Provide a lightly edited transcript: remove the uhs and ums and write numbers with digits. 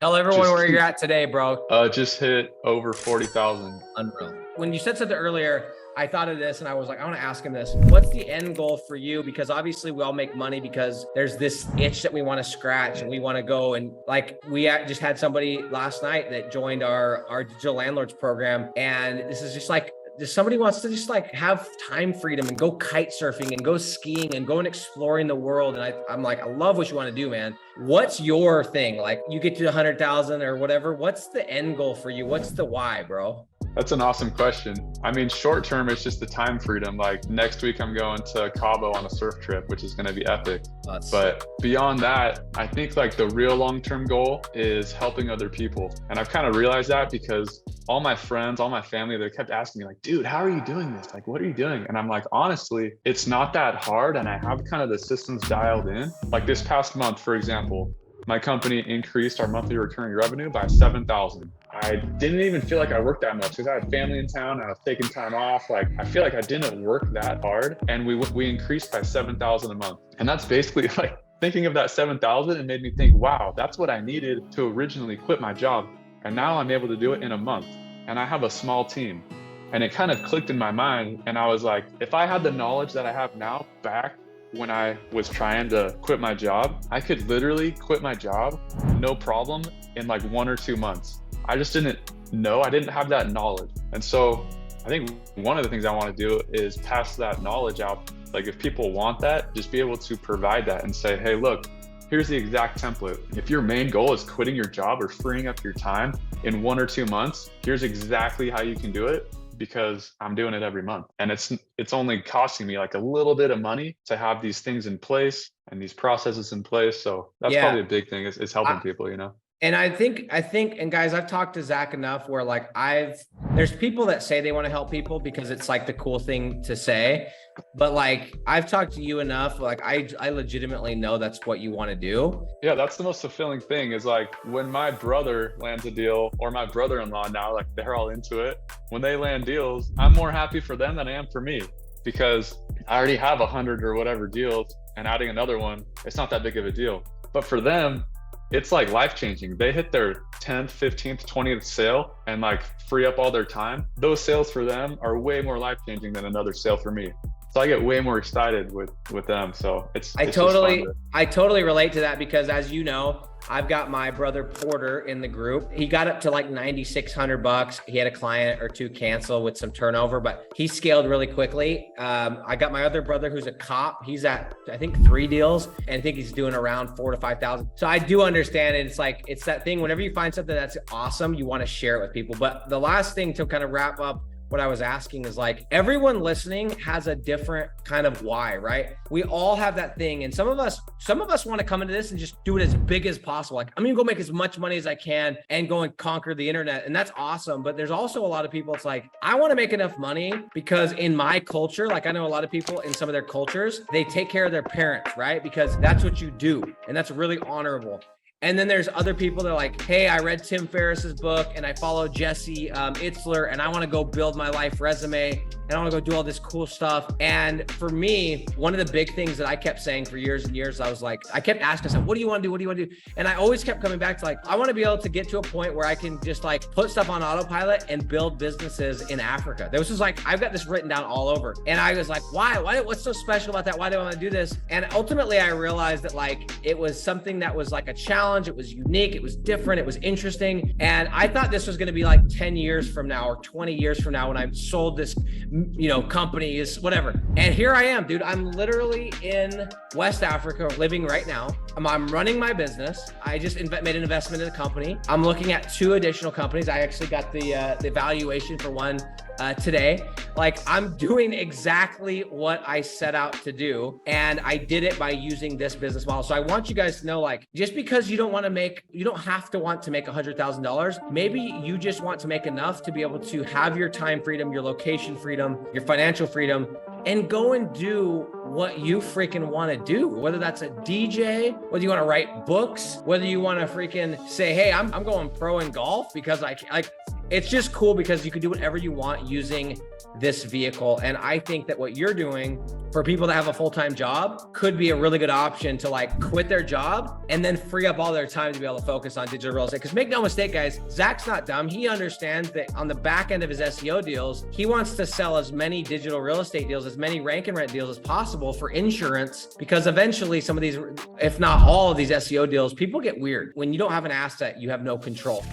Tell everyone Just where you're keep at today, bro. just hit over 40,000. Unreal. When you said something earlier, I thought of this and I was like, I want to ask him this. What's the end goal for you? Because obviously we all make money because there's this itch that we want to scratch and we want to go. And like just had somebody last night that joined our digital landlords program. And this is just like, just somebody wants to just like have time freedom and go kite surfing and go skiing and go and exploring the world. And I'm like, I love what you want to do, man. What's your thing? Like you get to 100,000 or whatever. What's the end goal for you? What's the why, bro? That's an awesome question. I mean, short term, it's just the time freedom. Like next week, I'm going to Cabo on a surf trip, which is going to be epic. But beyond that, I think like the real long-term goal is helping other people. And I've kind of realized that because all my friends, all my family, they kept asking me like, dude, how are you doing this? Like, what are you doing? And I'm like, honestly, it's not that hard. And I have kind of the systems dialed in. Like this past month, for example, my company increased our monthly recurring revenue by 7,000. I didn't even feel like I worked that much because I had family in town. I was taking time off. Like I feel like I didn't work that hard, and we increased by 7,000 a month. And that's basically like thinking of that 7,000 and made me think, wow, that's what I needed to originally quit my job. And now I'm able to do it in a month. And I have a small team. And it kind of clicked in my mind. And I was like, if I had the knowledge that I have now back when I was trying to quit my job, I could literally quit my job, no problem, in like 1 or 2 months. I just didn't know. I didn't have that knowledge. And so I think one of the things I want to do is pass that knowledge out. Like if people want that, just be able to provide that and say, hey, look, here's the exact template. If your main goal is quitting your job or freeing up your time in 1 or 2 months, here's exactly how you can do it, because I'm doing it every month. And it's only costing me like a little bit of money to have these things in place and these processes in place. So that's probably a big thing is helping people, you know? And I think, and guys, I've talked to Zach enough where like there's people that say they want to help people because it's like the cool thing to say. But like, I've talked to you enough, like I legitimately know that's what you want to do. Yeah, that's the most fulfilling thing is like when my brother lands a deal or my brother-in-law now, like they're all into it. When they land deals, I'm more happy for them than I am for me because I already have 100 or whatever deals, and adding another one, it's not that big of a deal. But for them, it's like life-changing. They hit their 10th, 15th, 20th sale and like free up all their time. Those sales for them are way more life-changing than another sale for me. So I get way more excited with them. So I totally relate to that because as you know, I've got my brother Porter in the group. He got up to like $9,600. He had a client or two cancel with some turnover, but he scaled really quickly. I got my other brother who's a cop. He's at, I think 3 deals and I think he's doing around 4,000 to 5,000. So I do understand it. It's like, it's that thing, whenever you find something that's awesome, you want to share it with people. But the last thing to kind of wrap up what I was asking is like, everyone listening has a different kind of why, right? We all have that thing. And some of us want to come into this and just do it as big as possible. Like, I'm going to go make as much money as I can and go and conquer the internet. And that's awesome. But there's also a lot of people, it's like, I want to make enough money because in my culture, like I know a lot of people in some of their cultures, they take care of their parents, right? Because that's what you do. And that's really honorable. And then there's other people that are like, hey, I read Tim Ferriss's book and I follow Jesse Itzler and I want to go build my life resume and I want to go do all this cool stuff. And for me, one of the big things that I kept saying for years and years, I was like, I kept asking myself, what do you want to do? What do you want to do? And I always kept coming back to like, I want to be able to get to a point where I can just like put stuff on autopilot and build businesses in Africa. There was just like, I've got this written down all over. And I was like, why, what's so special about that? Why do I want to do this? And ultimately I realized that like, it was something that was like a challenge. It was unique. It was different. It was interesting. And I thought this was going to be like 10 years from now or 20 years from now when I sold this, company is whatever. And here I am, dude. I'm literally in West Africa living right now. I'm running my business. I just made an investment in a company. I'm looking at 2 additional companies. I actually got the valuation for one today. Like I'm doing exactly what I set out to do. And I did it by using this business model. So I want you guys to know, like, just because you don't have to want to make $100,000. Maybe you just want to make enough to be able to have your time freedom, your location freedom, your financial freedom, and go and do what you freaking want to do. Whether that's a DJ, whether you want to write books, whether you want to freaking say, hey, I'm going pro in golf because it's just cool because you can do whatever you want using this vehicle. And I think that what you're doing for people that have a full-time job could be a really good option to like quit their job and then free up all their time to be able to focus on digital real estate. Because make no mistake, guys, Zach's not dumb. He understands that on the back end of his SEO deals, he wants to sell as many digital real estate deals, as many rank and rent deals as possible for insurance, because eventually some of these, if not all of these SEO deals, people get weird. When you don't have an asset, you have no control.